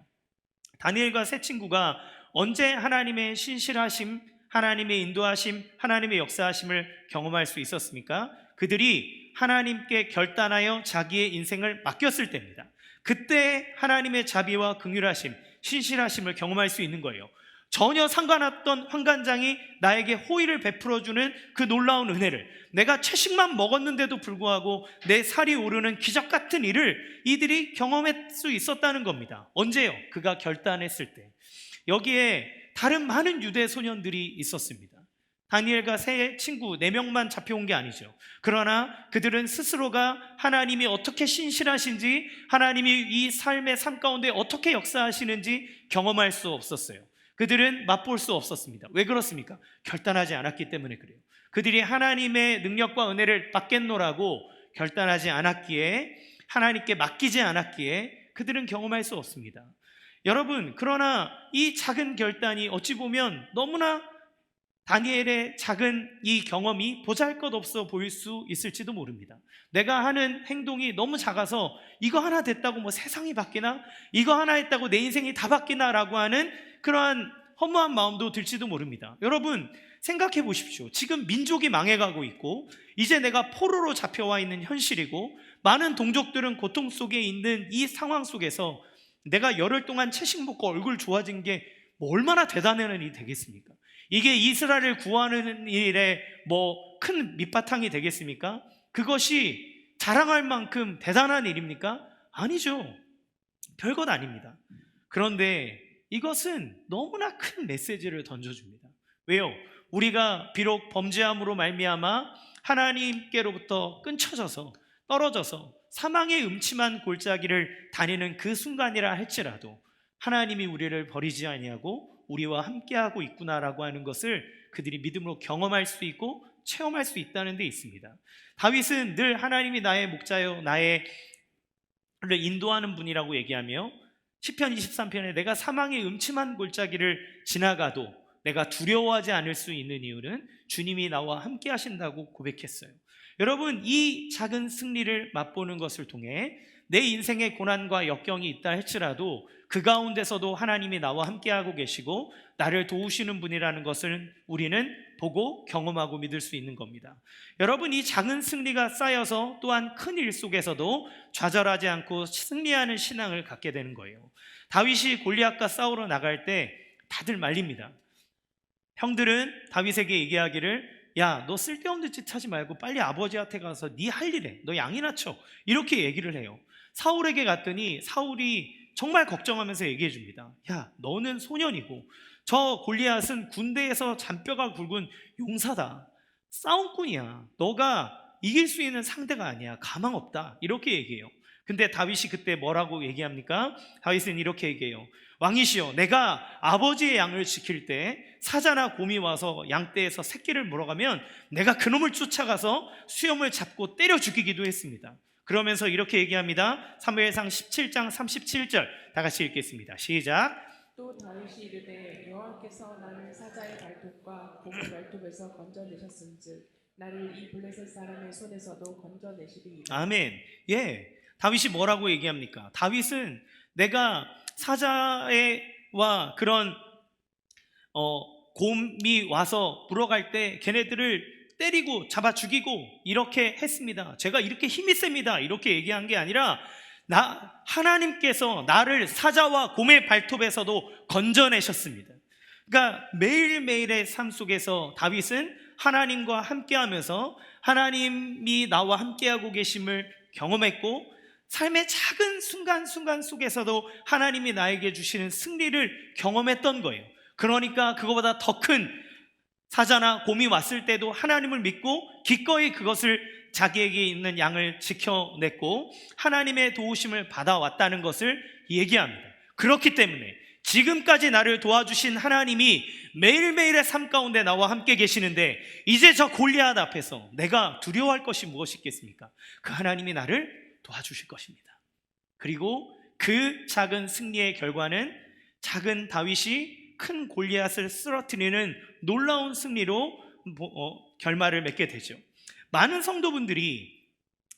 다니엘과 세 친구가 언제 하나님의 신실하심, 하나님의 인도하심, 하나님의 역사하심을 경험할 수 있었습니까? 그들이 하나님께 결단하여 자기의 인생을 맡겼을 때입니다. 그때 하나님의 자비와 긍휼하심, 신실하심을 경험할 수 있는 거예요. 전혀 상관없던 환관장이 나에게 호의를 베풀어주는 그 놀라운 은혜를, 내가 채식만 먹었는데도 불구하고 내 살이 오르는 기적 같은 일을 이들이 경험할 수 있었다는 겁니다. 언제요? 그가 결단했을 때. 여기에 다른 많은 유대 소년들이 있었습니다. 다니엘과 세 친구 4명만 잡혀온 게 아니죠. 그러나 그들은 스스로가 하나님이 어떻게 신실하신지, 하나님이 이 삶의 삶 가운데 어떻게 역사하시는지 경험할 수 없었어요. 그들은 맛볼 수 없었습니다. 왜 그렇습니까? 결단하지 않았기 때문에 그래요. 그들이 하나님의 능력과 은혜를 받겠노라고 결단하지 않았기에, 하나님께 맡기지 않았기에 그들은 경험할 수 없습니다. 여러분, 그러나 이 작은 결단이 어찌 보면 너무나 다니엘의 작은 이 경험이 보잘것없어 보일 수 있을지도 모릅니다. 내가 하는 행동이 너무 작아서 이거 하나 됐다고 뭐 세상이 바뀌나? 이거 하나 했다고 내 인생이 다 바뀌나? 라고 하는 그러한 허무한 마음도 들지도 모릅니다. 여러분, 생각해 보십시오. 지금 민족이 망해가고 있고 이제 내가 포로로 잡혀와 있는 현실이고 많은 동족들은 고통 속에 있는 이 상황 속에서 내가 열흘 동안 채식 먹고 얼굴 좋아진 게 뭐 얼마나 대단한 일이 되겠습니까? 이게 이스라엘을 구하는 일에 뭐 큰 밑바탕이 되겠습니까? 그것이 자랑할 만큼 대단한 일입니까? 아니죠. 별것 아닙니다. 그런데 이것은 너무나 큰 메시지를 던져줍니다. 왜요? 우리가 비록 범죄함으로 말미암아 하나님께로부터 끊쳐져서 떨어져서 사망의 음침한 골짜기를 다니는 그 순간이라 할지라도 하나님이 우리를 버리지 아니하고 우리와 함께하고 있구나라고 하는 것을 그들이 믿음으로 경험할 수 있고 체험할 수 있다는 데 있습니다. 다윗은 늘 하나님이 나의 목자요 나의 인도하는 분이라고 얘기하며 시편 23편에 내가 사망의 음침한 골짜기를 지나가도 내가 두려워하지 않을 수 있는 이유는 주님이 나와 함께 하신다고 고백했어요. 여러분, 이 작은 승리를 맛보는 것을 통해 내 인생에 고난과 역경이 있다 할지라도 그 가운데서도 하나님이 나와 함께하고 계시고 나를 도우시는 분이라는 것을 우리는 보고 경험하고 믿을 수 있는 겁니다. 여러분, 이 작은 승리가 쌓여서 또한 큰 일 속에서도 좌절하지 않고 승리하는 신앙을 갖게 되는 거예요. 다윗이 골리앗과 싸우러 나갈 때 다들 말립니다. 형들은 다윗에게 얘기하기를 야, 너 쓸데없는 짓 하지 말고 빨리 아버지한테 가서 네 할 일 해. 너 양이나 쳐. 이렇게 얘기를 해요. 사울에게 갔더니 사울이 정말 걱정하면서 얘기해 줍니다. 야, 너는 소년이고 저 골리앗은 군대에서 잔뼈가 굵은 용사다. 싸움꾼이야. 너가 이길 수 있는 상대가 아니야. 가망 없다. 이렇게 얘기해요. 근데 다윗이 그때 뭐라고 얘기합니까? 다윗은 이렇게 얘기해요. 왕이시여, 내가 아버지의 양을 지킬 때 사자나 곰이 와서 양떼에서 새끼를 물어가면 내가 그놈을 쫓아가서 수염을 잡고 때려 죽이기도 했습니다. 그러면서 이렇게 얘기합니다. 사무엘상 17장 37절 다 같이 읽겠습니다. 시작. 또 다윗이 이르되 여호와께서 나를 사자의 발톱과 곰의 발톱에서 건져내셨은즉 나를 이 블레셋 사람의 손에서도 건져내시리이다. 아멘. 예. 다윗이 뭐라고 얘기합니까? 다윗은 내가 사자와 그런 곰이 와서 물어갈 때 걔네들을 때리고 잡아 죽이고 이렇게 했습니다. 제가 이렇게 힘이 셉니다. 이렇게 얘기한 게 아니라 하나님께서 나를 사자와 곰의 발톱에서도 건져내셨습니다. 그러니까 매일매일의 삶 속에서 다윗은 하나님과 함께하면서 하나님이 나와 함께하고 계심을 경험했고, 삶의 작은 순간순간 속에서도 하나님이 나에게 주시는 승리를 경험했던 거예요. 그러니까 그거보다 더 큰 사자나 곰이 왔을 때도 하나님을 믿고 기꺼이 그것을 자기에게 있는 양을 지켜냈고 하나님의 도우심을 받아왔다는 것을 얘기합니다. 그렇기 때문에 지금까지 나를 도와주신 하나님이 매일매일의 삶 가운데 나와 함께 계시는데, 이제 저 골리앗 앞에서 내가 두려워할 것이 무엇이 있겠습니까? 그 하나님이 나를 도와주실 것입니다. 그리고 그 작은 승리의 결과는 작은 다윗이 큰 골리앗을 쓰러뜨리는 놀라운 승리로 결말을 맺게 되죠. 많은 성도분들이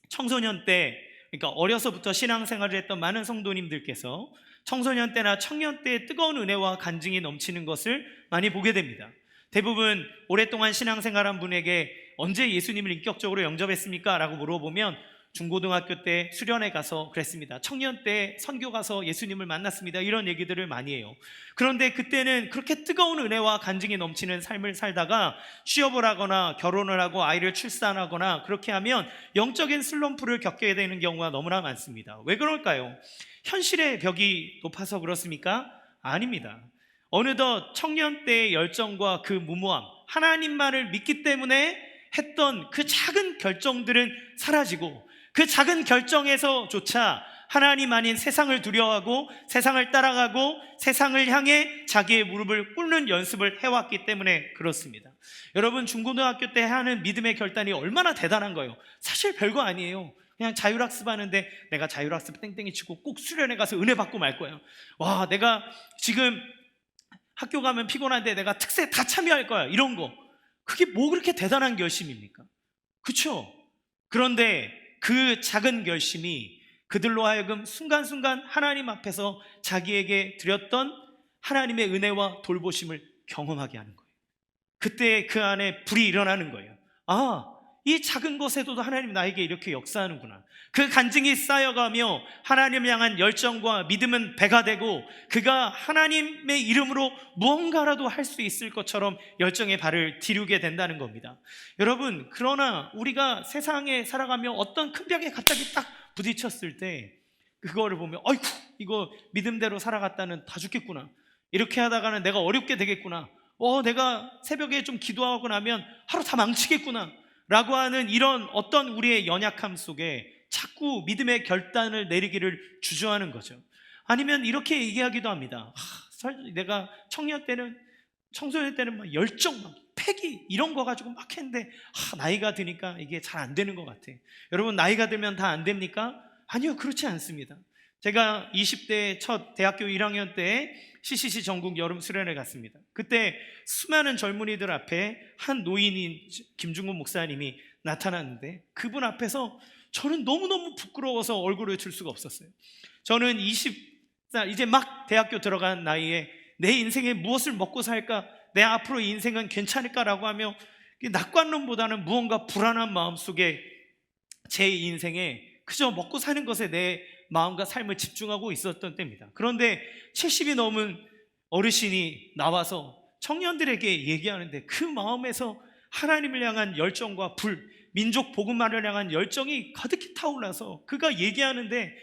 청소년 때, 그러니까 어려서부터 신앙생활을 했던 많은 성도님들께서 청소년 때나 청년 때의 뜨거운 은혜와 간증이 넘치는 것을 많이 보게 됩니다. 대부분 오랫동안 신앙생활한 분에게 언제 예수님을 인격적으로 영접했습니까? 라고 물어보면 중고등학교 때 수련회 가서 그랬습니다. 청년 때 선교 가서 예수님을 만났습니다. 이런 얘기들을 많이 해요. 그런데 그때는 그렇게 뜨거운 은혜와 간증이 넘치는 삶을 살다가 취업을 하거나 결혼을 하고 아이를 출산하거나 그렇게 하면 영적인 슬럼프를 겪게 되는 경우가 너무나 많습니다. 왜 그럴까요? 현실의 벽이 높아서 그렇습니까? 아닙니다. 어느덧 청년 때의 열정과 그 무모함, 하나님만을 믿기 때문에 했던 그 작은 결정들은 사라지고, 그 작은 결정에서조차 하나님 아닌 세상을 두려워하고 세상을 따라가고 세상을 향해 자기의 무릎을 꿇는 연습을 해왔기 때문에 그렇습니다. 여러분, 중고등학교 때 하는 믿음의 결단이 얼마나 대단한 거예요. 사실 별거 아니에요. 그냥 자율학습 하는데 내가 자율학습 땡땡이 치고 꼭 수련회 가서 은혜 받고 말 거예요. 와, 내가 지금 학교 가면 피곤한데 내가 특세 다 참여할 거야. 이런 거. 그게 뭐 그렇게 대단한 결심입니까? 그렇죠? 그런데 그 작은 결심이 그들로 하여금 순간순간 하나님 앞에서 자기에게 드렸던 하나님의 은혜와 돌보심을 경험하게 하는 거예요. 그때 그 안에 불이 일어나는 거예요. 아, 이 작은 것에도 하나님 나에게 이렇게 역사하는구나. 그 간증이 쌓여가며 하나님을 향한 열정과 믿음은 배가 되고, 그가 하나님의 이름으로 무언가라도 할 수 있을 것처럼 열정의 발을 디우게 된다는 겁니다. 여러분, 그러나 우리가 세상에 살아가며 어떤 큰 벽에 갑자기 딱 부딪혔을 때 그거를 보면 아이고, 이거 믿음대로 살아갔다는 다 죽겠구나, 이렇게 하다가는 내가 어렵게 되겠구나, 내가 새벽에 좀 기도하고 나면 하루 다 망치겠구나 라고 하는 이런 어떤 우리의 연약함 속에 자꾸 믿음의 결단을 내리기를 주저하는 거죠. 아니면 이렇게 얘기하기도 합니다. 내가 청소년 때는 막 열정, 막 패기 이런 거 가지고 막 했는데 나이가 드니까 이게 잘 안 되는 것 같아. 여러분, 나이가 들면 다 안 됩니까? 아니요, 그렇지 않습니다. 제가 20대 첫 대학교 1학년 때 CCC 전국 여름 수련회 갔습니다. 그때 수많은 젊은이들 앞에 한 노인인 김중근 목사님이 나타났는데, 그분 앞에서 저는 너무너무 부끄러워서 얼굴을 들 수가 없었어요. 저는 20살, 이제 막 대학교 들어간 나이에 내 인생에 무엇을 먹고 살까, 내 앞으로 인생은 괜찮을까라고 하며 낙관론보다는 무언가 불안한 마음속에 제 인생에 그저 먹고 사는 것에 내 마음과 삶을 집중하고 있었던 때입니다. 그런데 70이 넘은 어르신이 나와서 청년들에게 얘기하는데 그 마음에서 하나님을 향한 열정과 불, 민족 복음만을 향한 열정이 가득히 타올라서 그가 얘기하는데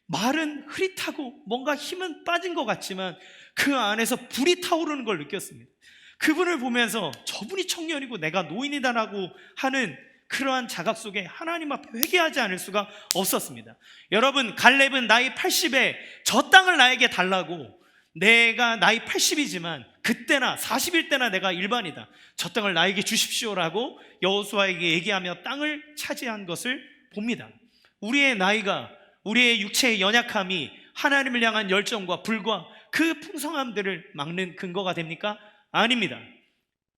말은 흐릿하고 뭔가 힘은 빠진 것 같지만 그 안에서 불이 타오르는 걸 느꼈습니다. 그분을 보면서 저분이 청년이고 내가 노인이다라고 하는 그러한 자각 속에 하나님 앞에 회개하지 않을 수가 없었습니다. 여러분, 갈렙은 나이 80에 저 땅을 나에게 달라고, 내가 나이 80이지만 그때나 40일 때나 내가 일반이다, 저 땅을 나에게 주십시오라고 여호수아에게 얘기하며 땅을 차지한 것을 봅니다. 우리의 나이가, 우리의 육체의 연약함이 하나님을 향한 열정과 불과 그 풍성함들을 막는 근거가 됩니까? 아닙니다.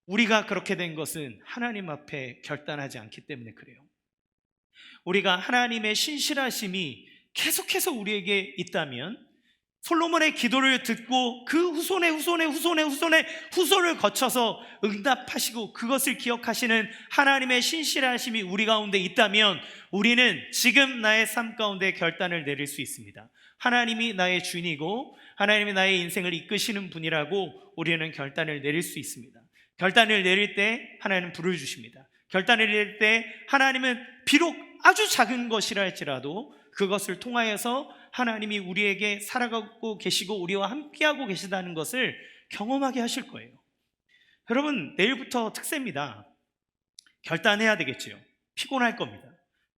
우리가 그렇게 된 것은 하나님 앞에 결단하지 않기 때문에 그래요. 우리가 하나님의 신실하심이 계속해서 우리에게 있다면, 솔로몬의 기도를 듣고 그 후손을 거쳐서 응답하시고 그것을 기억하시는 하나님의 신실하심이 우리 가운데 있다면, 우리는 지금 나의 삶 가운데 결단을 내릴 수 있습니다. 하나님이 나의 주인이고 하나님이 나의 인생을 이끄시는 분이라고 우리는 결단을 내릴 수 있습니다. 결단을 내릴 때 하나님은 불을 주십니다. 결단을 내릴 때 하나님은 비록 아주 작은 것이라 할지라도 그것을 통하여서 하나님이 우리에게 살아가고 계시고 우리와 함께하고 계시다는 것을 경험하게 하실 거예요. 여러분, 내일부터 특세입니다. 결단해야 되겠지요. 피곤할 겁니다.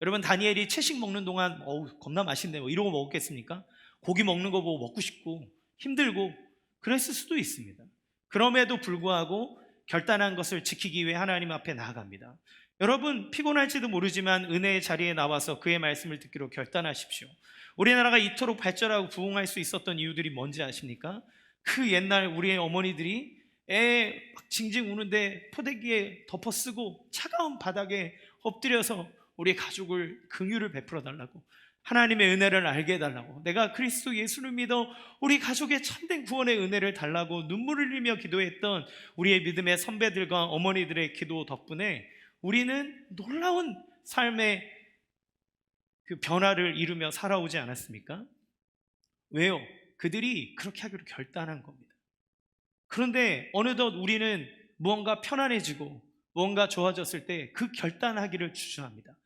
여러분, 다니엘이 채식 먹는 동안 겁나 맛있네 뭐 이런 거 먹었겠습니까? 고기 먹는 거 보고 먹고 싶고 힘들고 그랬을 수도 있습니다. 그럼에도 불구하고 결단한 것을 지키기 위해 하나님 앞에 나아갑니다. 여러분, 피곤할지도 모르지만 은혜의 자리에 나와서 그의 말씀을 듣기로 결단하십시오. 우리나라가 이토록 발전하고 부흥할 수 있었던 이유들이 뭔지 아십니까? 그 옛날 우리의 어머니들이 애 막 징징 우는데 포대기에 덮어 쓰고 차가운 바닥에 엎드려서 우리 가족을 긍휼을 베풀어 달라고, 하나님의 은혜를 알게 해달라고, 내가 그리스도 예수를 믿어 우리 가족의 참된 구원의 은혜를 달라고 눈물을 흘리며 기도했던 우리의 믿음의 선배들과 어머니들의 기도 덕분에 우리는 놀라운 삶의 그 변화를 이루며 살아오지 않았습니까? 왜요? 그들이 그렇게 하기로 결단한 겁니다. 그런데 어느덧 우리는 무언가 편안해지고 무언가 좋아졌을 때 그 결단하기를 주저합니다.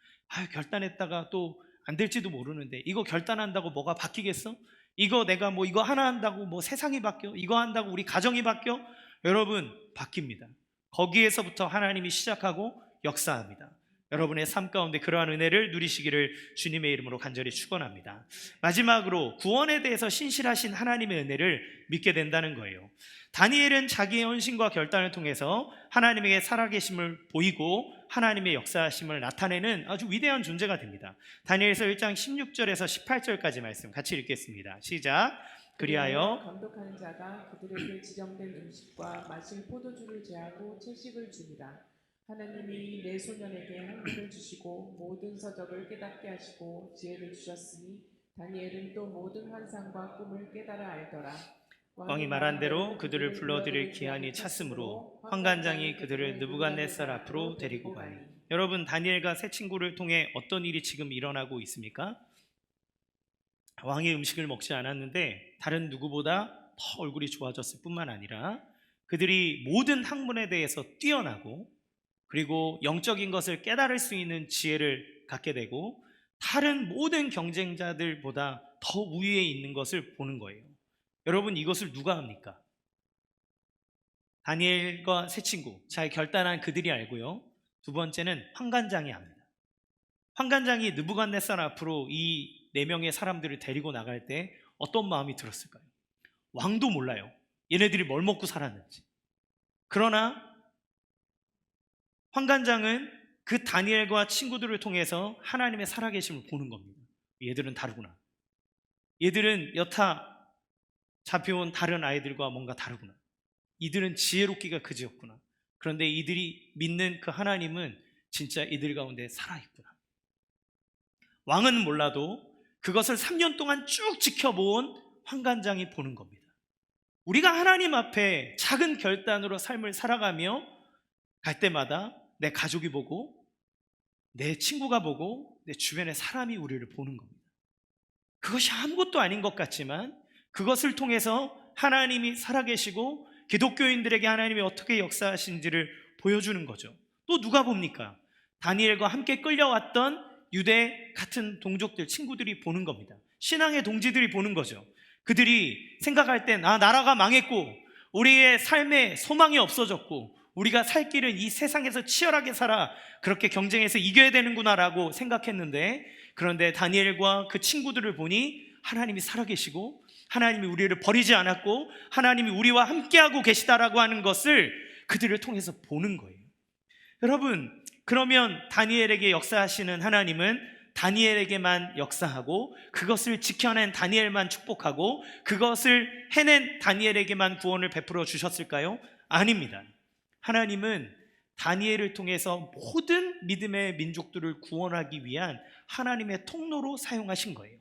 결단했다가 또 안 될지도 모르는데, 이거 결단한다고 뭐가 바뀌겠어? 이거 내가 이거 하나 한다고 세상이 바뀌어? 이거 한다고 우리 가정이 바뀌어? 여러분, 바뀝니다. 거기에서부터 하나님이 시작하고 역사합니다. 여러분의 삶 가운데 그러한 은혜를 누리시기를 주님의 이름으로 간절히 축원합니다. 마지막으로 구원에 대해서 신실하신 하나님의 은혜를 믿게 된다는 거예요. 다니엘은 자기의 헌신과 결단을 통해서 하나님에게 살아계심을 보이고 하나님의 역사하심을 나타내는 아주 위대한 존재가 됩니다. 다니엘서 1장 16절에서 18절까지 말씀 같이 읽겠습니다. 시작. 그리하여 감독하는 자가 그들에게 지정된 음식과 마실 포도주를 제하고 채식을 주니라. 하나님이 내 소년에게 한글을 주시고 모든 서적을 깨닫게 하시고 지혜를 주셨으니 다니엘은 또 모든 환상과 꿈을 깨달아 알더라. 왕이 말한 대로 그들을 불러들일 기한이 찼으므로 환관장이 그들을 느부갓네살 앞으로 데리고 가니. 여러분, 다니엘과 세 친구를 통해 어떤 일이 지금 일어나고 있습니까? 왕이 음식을 먹지 않았는데 다른 누구보다 더 얼굴이 좋아졌을 뿐만 아니라 그들이 모든 학문에 대해서 뛰어나고, 그리고 영적인 것을 깨달을 수 있는 지혜를 갖게 되고 다른 모든 경쟁자들보다 더 우위에 있는 것을 보는 거예요. 여러분, 이것을 누가 합니까? 다니엘과 세 친구, 잘 결단한 그들이 알고요. 두 번째는 환관장이 합니다. 환관장이 느부갓네살 앞으로 이 네 명의 사람들을 데리고 나갈 때 어떤 마음이 들었을까요? 왕도 몰라요. 얘네들이 뭘 먹고 살았는지. 그러나 환관장은 그 다니엘과 친구들을 통해서 하나님의 살아계심을 보는 겁니다. 얘들은 다르구나. 얘들은 여타 잡혀온 다른 아이들과 뭔가 다르구나. 이들은 지혜롭기가 그지없구나. 그런데 이들이 믿는 그 하나님은 진짜 이들 가운데 살아있구나. 왕은 몰라도 그것을 3년 동안 쭉 지켜본 환관장이 보는 겁니다. 우리가 하나님 앞에 작은 결단으로 삶을 살아가며 갈 때마다 내 가족이 보고, 내 친구가 보고, 내 주변의 사람이 우리를 보는 겁니다. 그것이 아무것도 아닌 것 같지만 그것을 통해서 하나님이 살아계시고 기독교인들에게 하나님이 어떻게 역사하신지를 보여주는 거죠. 또 누가 봅니까? 다니엘과 함께 끌려왔던 유대 같은 동족들, 친구들이 보는 겁니다. 신앙의 동지들이 보는 거죠. 그들이 생각할 땐 나라가 망했고 우리의 삶에 소망이 없어졌고 우리가 살 길은 이 세상에서 치열하게 살아 그렇게 경쟁해서 이겨야 되는구나 라고 생각했는데, 그런데 다니엘과 그 친구들을 보니 하나님이 살아계시고 하나님이 우리를 버리지 않았고 하나님이 우리와 함께하고 계시다라고 하는 것을 그들을 통해서 보는 거예요. 여러분, 그러면 다니엘에게 역사하시는 하나님은 다니엘에게만 역사하고 그것을 지켜낸 다니엘만 축복하고 그것을 해낸 다니엘에게만 구원을 베풀어 주셨을까요? 아닙니다. 하나님은 다니엘을 통해서 모든 믿음의 민족들을 구원하기 위한 하나님의 통로로 사용하신 거예요.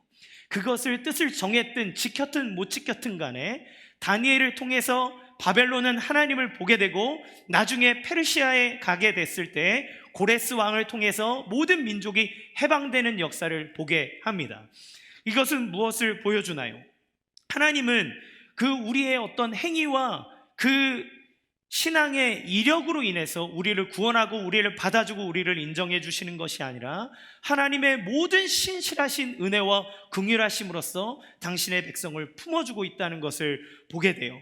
그것을 뜻을 정했든 지켰든 못 지켰든 간에 다니엘을 통해서 바벨론은 하나님을 보게 되고 나중에 페르시아에 가게 됐을 때 고레스 왕을 통해서 모든 민족이 해방되는 역사를 보게 합니다. 이것은 무엇을 보여주나요? 하나님은 그 우리의 어떤 행위와 그 신앙의 이력으로 인해서 우리를 구원하고 우리를 받아주고 우리를 인정해 주시는 것이 아니라 하나님의 모든 신실하신 은혜와 긍휼하심으로써 당신의 백성을 품어주고 있다는 것을 보게 돼요.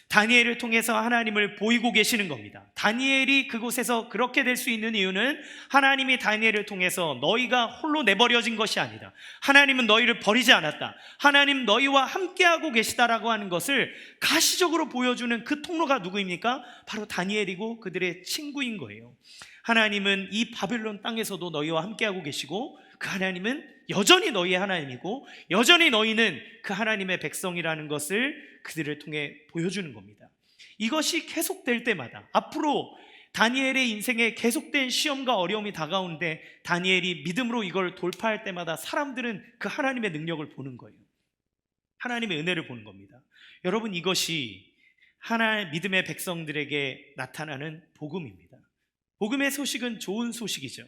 다니엘을 통해서 하나님을 보이고 계시는 겁니다. 다니엘이 그곳에서 그렇게 될 수 있는 이유는 하나님이 다니엘을 통해서 너희가 홀로 내버려진 것이 아니다, 하나님은 너희를 버리지 않았다, 하나님 너희와 함께하고 계시다라고 하는 것을 가시적으로 보여주는 그 통로가 누구입니까? 바로 다니엘이고 그들의 친구인 거예요. 하나님은 이 바벨론 땅에서도 너희와 함께하고 계시고 그 하나님은 여전히 너희의 하나님이고 여전히 너희는 그 하나님의 백성이라는 것을 그들을 통해 보여주는 겁니다. 이것이 계속될 때마다 앞으로 다니엘의 인생에 계속된 시험과 어려움이 다가오는데 다니엘이 믿음으로 이걸 돌파할 때마다 사람들은 그 하나님의 능력을 보는 거예요. 하나님의 은혜를 보는 겁니다. 여러분, 이것이 하나의 믿음의 백성들에게 나타나는 복음입니다. 복음의 소식은 좋은 소식이죠.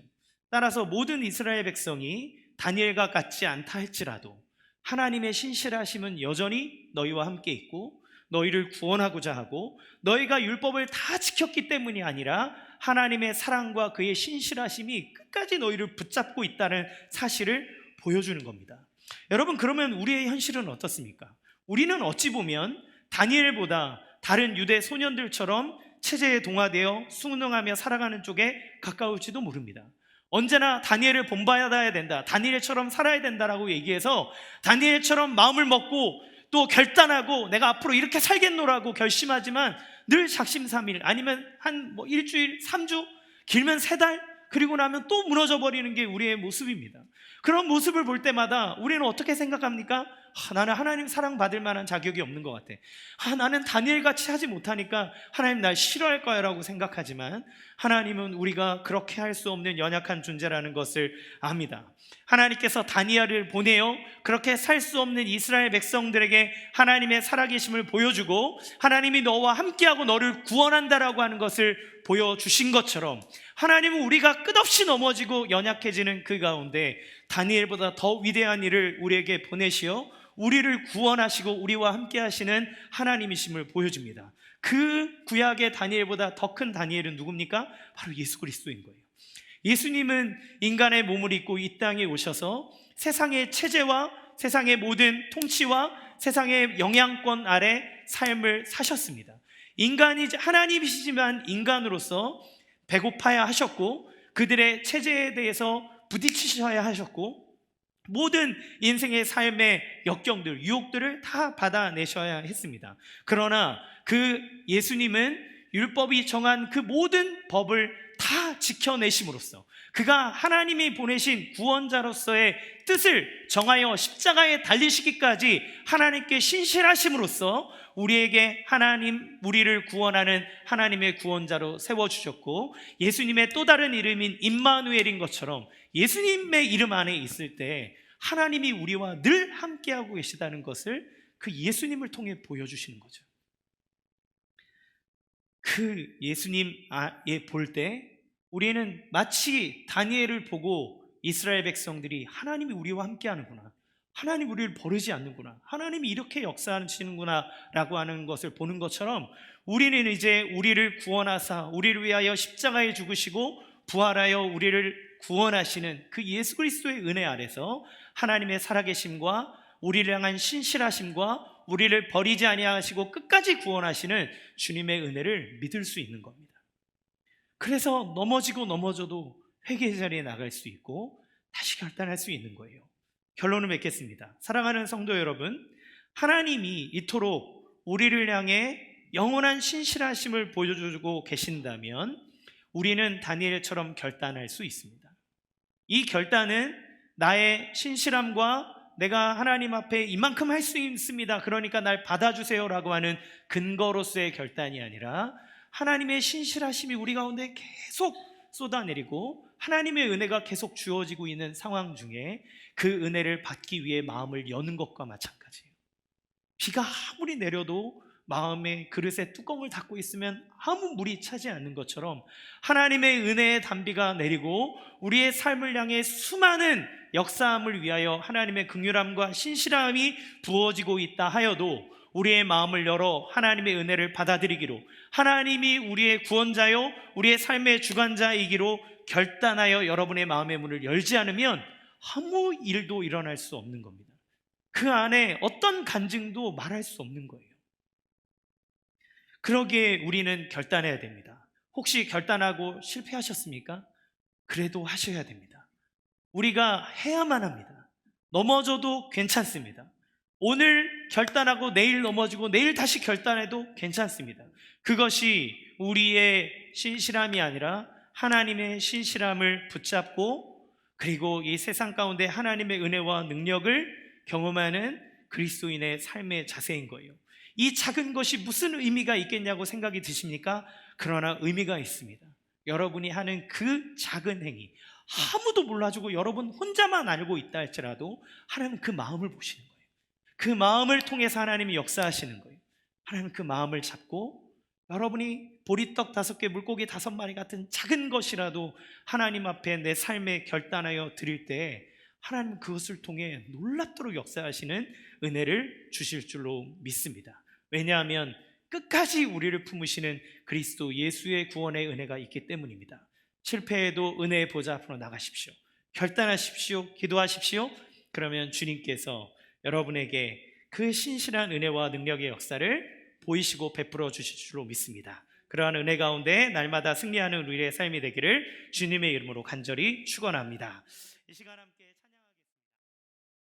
따라서 모든 이스라엘 백성이 다니엘과 같지 않다 할지라도 하나님의 신실하심은 여전히 너희와 함께 있고 너희를 구원하고자 하고 너희가 율법을 다 지켰기 때문이 아니라 하나님의 사랑과 그의 신실하심이 끝까지 너희를 붙잡고 있다는 사실을 보여주는 겁니다. 여러분, 그러면 우리의 현실은 어떻습니까? 우리는 어찌 보면 다니엘보다 다른 유대 소년들처럼 체제에 동화되어 순응하며 살아가는 쪽에 가까울지도 모릅니다. 언제나 다니엘을 본받아야 된다, 다니엘처럼 살아야 된다라고 얘기해서 다니엘처럼 마음을 먹고 또 결단하고 내가 앞으로 이렇게 살겠노라고 결심하지만 늘 작심삼일, 아니면 한 일주일, 3주, 길면 3달, 그리고 나면 또 무너져 버리는 게 우리의 모습입니다. 그런 모습을 볼 때마다 우리는 어떻게 생각합니까? 나는 하나님 사랑받을 만한 자격이 없는 것 같아. 나는 다니엘같이 하지 못하니까 하나님 날 싫어할 거야 라고 생각하지만 하나님은 우리가 그렇게 할 수 없는 연약한 존재라는 것을 압니다. 하나님께서 다니엘을 보내어 그렇게 살 수 없는 이스라엘 백성들에게 하나님의 살아계심을 보여주고 하나님이 너와 함께하고 너를 구원한다라고 하는 것을 보여주신 것처럼 하나님은 우리가 끝없이 넘어지고 연약해지는 그 가운데 다니엘보다 더 위대한 일을 우리에게 보내시어 우리를 구원하시고 우리와 함께 하시는 하나님이심을 보여줍니다. 그 구약의 다니엘보다 더 큰 다니엘은 누굽니까? 바로 예수 그리스도인 거예요. 예수님은 인간의 몸을 입고 이 땅에 오셔서 세상의 체제와 세상의 모든 통치와 세상의 영향권 아래 삶을 사셨습니다. 인간이 하나님이시지만 인간으로서 배고파야 하셨고 그들의 체제에 대해서 부딪히셔야 하셨고 모든 인생의 삶의 역경들, 유혹들을 다 받아내셔야 했습니다. 그러나 그 예수님은 율법이 정한 그 모든 법을 다 지켜내심으로써 그가 하나님이 보내신 구원자로서의 뜻을 정하여 십자가에 달리시기까지 하나님께 신실하심으로써 우리에게 우리를 구원하는 하나님의 구원자로 세워주셨고 예수님의 또 다른 이름인 임마누엘인 것처럼 예수님의 이름 안에 있을 때 하나님이 우리와 늘 함께하고 계시다는 것을 그 예수님을 통해 보여주시는 거죠. 그 예수님에 볼 때 우리는 마치 다니엘을 보고 이스라엘 백성들이 하나님이 우리와 함께하는구나, 하나님 우리를 버리지 않는구나, 하나님이 이렇게 역사하시는구나 라고 하는 것을 보는 것처럼 우리는 이제 우리를 구원하사 우리를 위하여 십자가에 죽으시고 부활하여 우리를 구원하시는 그 예수 그리스도의 은혜 아래서 하나님의 살아계심과 우리를 향한 신실하심과 우리를 버리지 아니하시고 끝까지 구원하시는 주님의 은혜를 믿을 수 있는 겁니다. 그래서 넘어져도 회개의 자리에 나갈 수 있고 다시 결단할 수 있는 거예요. 결론을 맺겠습니다. 사랑하는 성도 여러분, 하나님이 이토록 우리를 향해 영원한 신실하심을 보여주고 계신다면 우리는 다니엘처럼 결단할 수 있습니다. 이 결단은 나의 신실함과 내가 하나님 앞에 이만큼 할 수 있습니다, 그러니까 날 받아주세요 라고 하는 근거로서의 결단이 아니라 하나님의 신실하심이 우리 가운데 계속 쏟아내리고 하나님의 은혜가 계속 주어지고 있는 상황 중에 그 은혜를 받기 위해 마음을 여는 것과 마찬가지예요. 비가 아무리 내려도 마음의 그릇에 뚜껑을 닫고 있으면 아무 물이 차지 않는 것처럼 하나님의 은혜의 단비가 내리고 우리의 삶을 향해 수많은 역사함을 위하여 하나님의 긍휼함과 신실함이 부어지고 있다 하여도 우리의 마음을 열어 하나님의 은혜를 받아들이기로, 하나님이 우리의 구원자요 우리의 삶의 주관자이기로 결단하여 여러분의 마음의 문을 열지 않으면 아무 일도 일어날 수 없는 겁니다. 그 안에 어떤 간증도 말할 수 없는 거예요. 그러기에 우리는 결단해야 됩니다. 혹시 결단하고 실패하셨습니까? 그래도 하셔야 됩니다. 우리가 해야만 합니다. 넘어져도 괜찮습니다. 오늘 결단하고 내일 넘어지고 내일 다시 결단해도 괜찮습니다. 그것이 우리의 신실함이 아니라 하나님의 신실함을 붙잡고 그리고 이 세상 가운데 하나님의 은혜와 능력을 경험하는 그리스도인의 삶의 자세인 거예요. 이 작은 것이 무슨 의미가 있겠냐고 생각이 드십니까? 그러나 의미가 있습니다. 여러분이 하는 그 작은 행위, 아무도 몰라주고 여러분 혼자만 알고 있다 할지라도 하나님은 그 마음을 보시는 거예요. 그 마음을 통해서 하나님이 역사하시는 거예요. 하나님은 그 마음을 잡고 여러분이 보리떡 5개, 물고기 5마리 같은 작은 것이라도 하나님 앞에 내 삶에 결단하여 드릴 때 하나님은 그것을 통해 놀랍도록 역사하시는 은혜를 주실 줄로 믿습니다. 왜냐하면 끝까지 우리를 품으시는 그리스도 예수의 구원의 은혜가 있기 때문입니다. 실패해도 은혜의 보좌 앞으로 나가십시오. 결단하십시오. 기도하십시오. 그러면 주님께서 여러분에게 그 신실한 은혜와 능력의 역사를 보이시고 베풀어 주실 줄로 믿습니다. 그러한 은혜 가운데 날마다 승리하는 우리의 삶이 되기를 주님의 이름으로 간절히 축원합니다. 이 시간